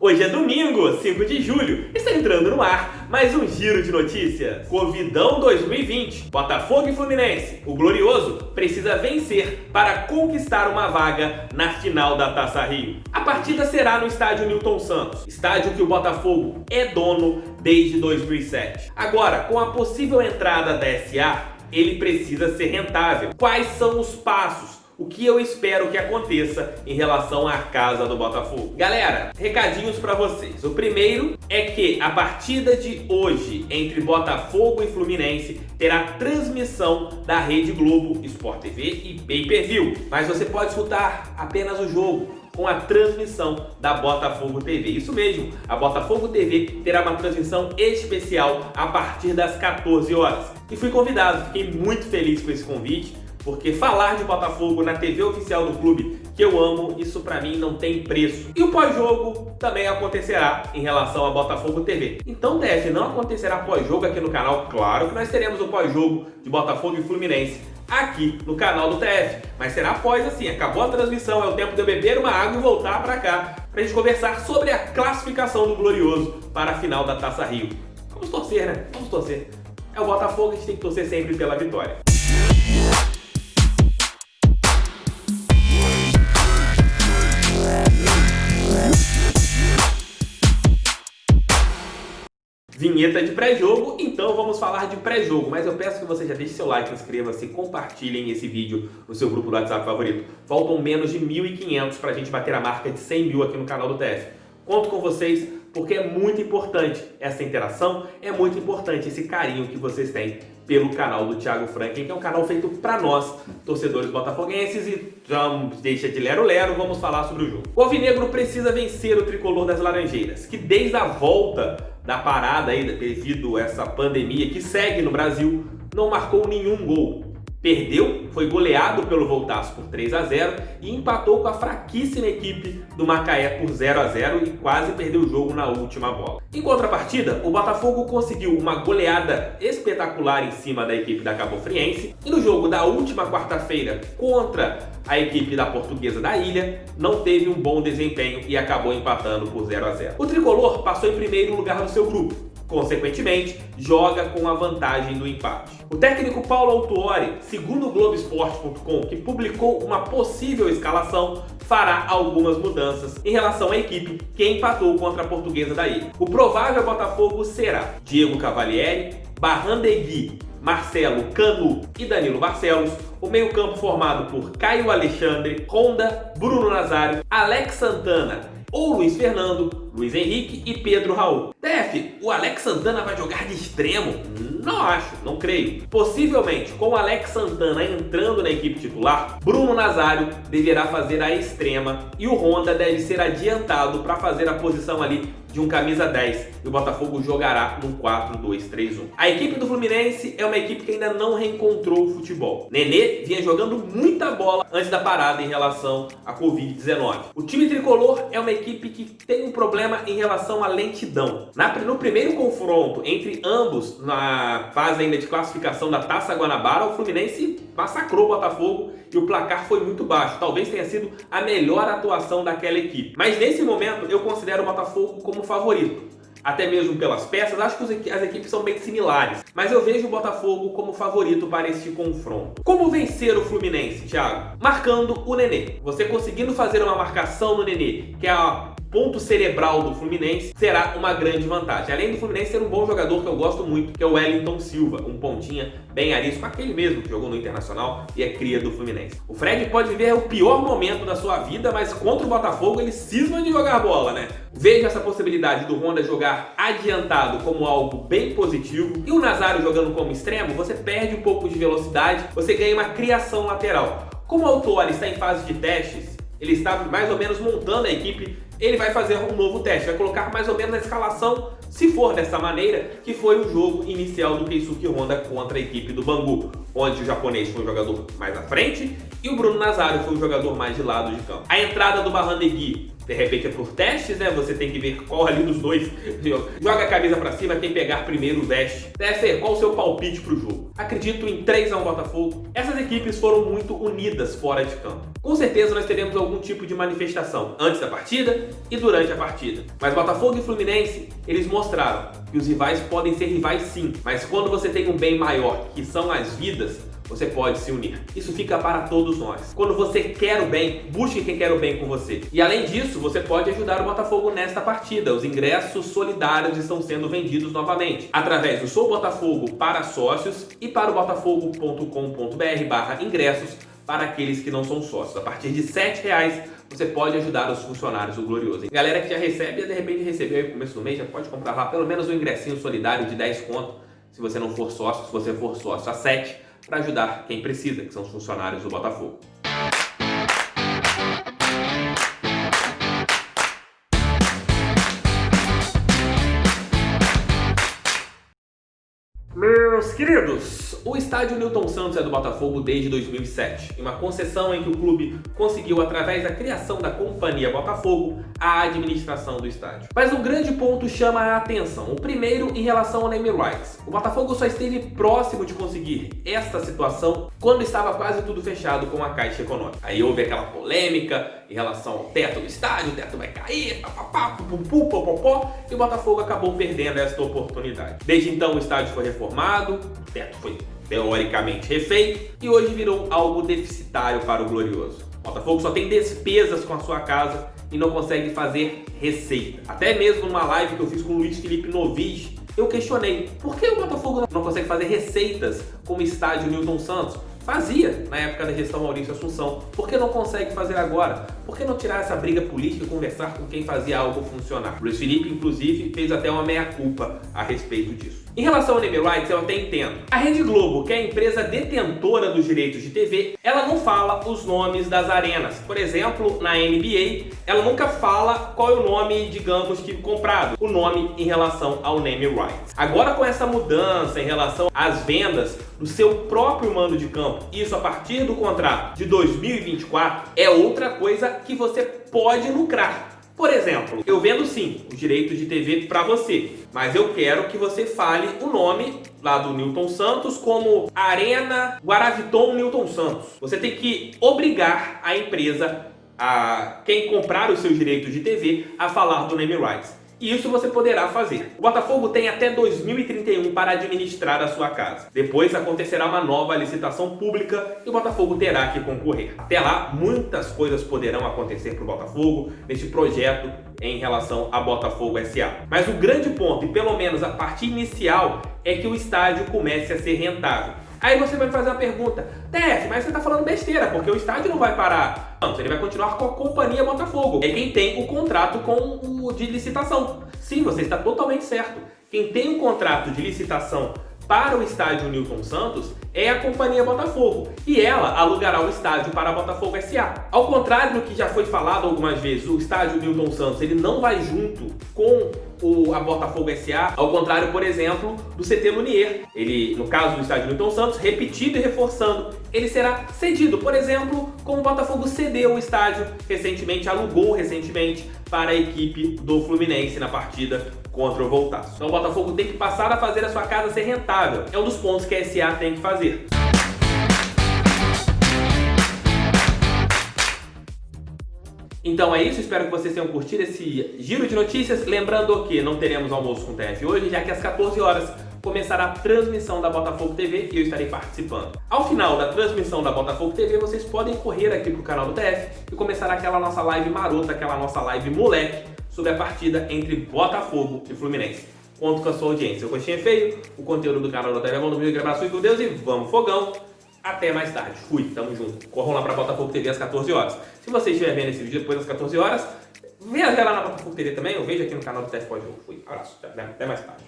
Hoje é domingo, 5 de julho, está entrando no ar mais um giro de notícias. Covidão 2020, Botafogo e Fluminense. O Glorioso precisa vencer para conquistar uma vaga na final da Taça Rio. A partida será no estádio Newton Santos, estádio que o Botafogo é dono desde 2007. Agora, com a possível entrada da SA, ele precisa ser rentável. Quais são os passos? O que eu espero que aconteça em relação à casa do Botafogo? Galera, recadinhos para vocês. O primeiro é que a partida de hoje entre Botafogo e Fluminense terá transmissão da Rede Globo, Sport TV e Pay Per View. Mas você pode escutar apenas o jogo com a transmissão da Botafogo TV. Isso mesmo, a Botafogo TV terá uma transmissão especial a partir das 14 horas. E fui convidado, fiquei muito feliz com esse convite, porque falar de Botafogo na TV oficial do clube que eu amo, isso pra mim não tem preço. E o pós-jogo também acontecerá em relação à Botafogo TV. Então, TF, não acontecerá pós-jogo aqui no canal? Claro que nós teremos o pós-jogo de Botafogo e Fluminense aqui no canal do TF. Mas será após assim, acabou a transmissão, é o tempo de eu beber uma água e voltar pra cá, pra gente conversar sobre a classificação do Glorioso para a final da Taça Rio. Vamos torcer, né? Vamos torcer. É o Botafogo, a gente tem que torcer sempre pela vitória. Vinheta de pré-jogo, então vamos falar de pré-jogo, mas eu peço que você já deixe seu like, inscreva-se, compartilhem esse vídeo no seu grupo do WhatsApp favorito. Faltam menos de 1.500 para a gente bater a marca de 100 mil aqui no canal do TF. Conto com vocês porque é muito importante essa interação, é muito importante esse carinho que vocês têm pelo canal do Thiago Franklin, que é um canal feito para nós, torcedores botafoguenses, e já deixa de lero-lero, vamos falar sobre o jogo. O Alvinegro precisa vencer o tricolor das Laranjeiras, que desde a volta da parada aí, devido a essa pandemia que segue no Brasil, não marcou nenhum gol. Perdeu, foi goleado pelo Voltaço por 3-0 e empatou com a fraquíssima equipe do Macaé por 0-0 e quase perdeu o jogo na última bola. Em contrapartida, o Botafogo conseguiu uma goleada espetacular em cima da equipe da Cabofriense e no jogo da última quarta-feira contra a equipe da Portuguesa da Ilha não teve um bom desempenho e acabou empatando por 0-0. O tricolor passou em primeiro lugar no seu grupo. Consequentemente, joga com a vantagem do empate. O técnico Paulo Autuori, segundo o Globoesporte.com, que publicou uma possível escalação, fará algumas mudanças em relação à equipe que empatou contra a Portuguesa da Ilha. O provável Botafogo será Diego Cavalieri, Barrandegui, Marcelo Canu e Danilo Barcelos, o meio-campo formado por Caio Alexandre, Honda, Bruno Nazário, Alex Santana ou Luiz Fernando, Luiz Henrique e Pedro Raul. TF, o Alex Santana vai jogar de extremo? Não acho, não creio. Possivelmente, com o Alex Santana entrando na equipe titular, Bruno Nazário deverá fazer a extrema e o Honda deve ser adiantado para fazer a posição ali de um camisa 10 e o Botafogo jogará num 4-2-3-1. A equipe do Fluminense é uma equipe que ainda não reencontrou o futebol. Nenê vinha jogando muita bola antes da parada em relação à Covid-19. O time tricolor é uma equipe que tem um problema em relação à lentidão. No primeiro confronto entre ambos, na fase ainda de classificação da Taça Guanabara, o Fluminense massacrou o Botafogo e o placar foi muito baixo. Talvez tenha sido a melhor atuação daquela equipe. Mas nesse momento eu considero o Botafogo como favorito. Até mesmo pelas peças, acho que as equipes são bem similares. Mas eu vejo o Botafogo como favorito para este confronto. Como vencer o Fluminense, Thiago? Marcando o Nenê. Você conseguindo fazer uma marcação no Nenê, que é a ponto cerebral do Fluminense, será uma grande vantagem. Além do Fluminense ser um bom jogador que eu gosto muito, que é o Wellington Silva, um pontinha bem arisco, aquele mesmo que jogou no Internacional e é cria do Fluminense. O Fred pode viver o pior momento da sua vida, mas contra o Botafogo ele cisma de jogar bola, né? Vejo essa possibilidade do Honda jogar adiantado como algo bem positivo e o Nazário jogando como extremo, você perde um pouco de velocidade, você ganha uma criação lateral. Como o Autuori está em fase de testes, ele está mais ou menos montando a equipe, ele vai fazer um novo teste, vai colocar mais ou menos a escalação, se for dessa maneira, que foi o jogo inicial do Keisuke Honda contra a equipe do Bangu, onde o japonês foi o jogador mais à frente e o Bruno Nazário foi o jogador mais de lado de campo. A entrada do Barrandegui De repente é por testes, né? Você tem que ver qual ali dos dois joga a camisa pra cima, quem pegar primeiro veste. TF, qual o seu palpite pro jogo? Acredito em 3-1 Botafogo. Essas equipes foram muito unidas fora de campo. Com certeza nós teremos algum tipo de manifestação antes da partida e durante a partida. Mas Botafogo e Fluminense, eles mostraram que os rivais podem ser rivais sim, mas quando você tem um bem maior, que são as vidas, você pode se unir. Isso fica para todos nós. Quando você quer o bem, busque quem quer o bem com você. E além disso, você pode ajudar o Botafogo nesta partida. Os ingressos solidários estão sendo vendidos novamente através do Sou Botafogo para sócios e para o botafogo.com.br/ingressos para aqueles que não são sócios. A partir de R$ 7 você pode ajudar os funcionários do Glorioso. Galera que já recebe, de repente recebeu aí no começo do mês, já pode comprar lá pelo menos um ingressinho solidário de 10 conto, se você não for sócio, se você for sócio a 7, para ajudar quem precisa, que são os funcionários do Botafogo. Meus queridos, o estádio Newton Santos é do Botafogo desde 2007, em uma concessão em que o clube conseguiu, através da criação da Companhia Botafogo, a administração do estádio. Mas um grande ponto chama a atenção, o primeiro em relação ao name rights. O Botafogo só esteve próximo de conseguir esta situação quando estava quase tudo fechado com a Caixa Econômica. Aí houve aquela polêmica em relação ao teto do estádio, o teto vai cair, papapá, pupupú, popopó, e o Botafogo acabou perdendo esta oportunidade. Desde então o estádio foi reformado, o teto foi teoricamente refeito e hoje virou algo deficitário para o Glorioso. O Botafogo só tem despesas com a sua casa e não consegue fazer receita. Até mesmo numa live que eu fiz com o Luiz Felipe Novis, eu questionei por que o Botafogo não consegue fazer receitas como o estádio Newton Santos fazia na época da gestão Maurício Assunção. Por que não consegue fazer agora? Por que não tirar essa briga política e conversar com quem fazia algo funcionar? O Luiz Felipe, inclusive, fez até uma meia-culpa a respeito disso. Em relação ao name rights, eu até entendo. A Rede Globo, que é a empresa detentora dos direitos de TV, ela não fala os nomes das arenas. Por exemplo, na NBA, ela nunca fala qual é o nome, digamos que comprado, o nome em relação ao name rights. Agora, com essa mudança em relação às vendas do seu próprio mando de campo, isso a partir do contrato de 2024, é outra coisa que você pode lucrar. Por exemplo, eu vendo sim os direitos de TV para você, mas eu quero que você fale o nome lá do Newton Santos como Arena Guaraviton Newton Santos. Você tem que obrigar a empresa, a quem comprar os seus direitos de TV, a falar do name rights. E isso você poderá fazer. O Botafogo tem até 2031 para administrar a sua casa. Depois acontecerá uma nova licitação pública e o Botafogo terá que concorrer. Até lá, muitas coisas poderão acontecer para o Botafogo neste projeto em relação a Botafogo SA. Mas o grande ponto, e pelo menos a parte inicial, é que o estádio comece a ser rentável. Aí você vai me fazer uma pergunta, TF, mas você está falando besteira, porque o estádio não vai parar. Não, ele vai continuar com a Companhia Botafogo. É quem tem o contrato com o de licitação. Sim, você está totalmente certo. Quem tem o contrato de licitação para o estádio Newton Santos é a Companhia Botafogo e ela alugará o estádio para a Botafogo SA. Ao contrário do que já foi falado algumas vezes, o estádio Newton Santos ele não vai junto com a Botafogo SA, ao contrário, por exemplo, do CT Lunier. Ele, no caso do estádio Newton Santos, repetido e reforçando, ele será cedido, por exemplo, como o Botafogo cedeu o estádio recentemente, alugou recentemente para a equipe do Fluminense na partida contra o Voltaço. Então o Botafogo tem que passar a fazer a sua casa ser rentável. É um dos pontos que a SA tem que fazer. Então é isso, espero que vocês tenham curtido esse giro de notícias. Lembrando que não teremos almoço com o TF hoje, já que às 14 horas começará a transmissão da Botafogo TV e eu estarei participando. Ao final da transmissão da Botafogo TV, vocês podem correr aqui pro canal do TF e começará aquela nossa live marota, aquela nossa live moleque, sobre a partida entre Botafogo e Fluminense. Conto com a sua audiência. O Coxinha é Feio, o conteúdo do canal do TF é bom, no vídeo, abraço e com Deus e vamos fogão! Até mais tarde. Fui, tamo junto. Corram lá pra Botafogo TV às 14 horas. Se você estiver vendo esse vídeo depois das 14 horas, venha lá na Botafogo TV também, eu vejo aqui no canal do TF Pós-Jogo. Fui, abraço, até mais tarde.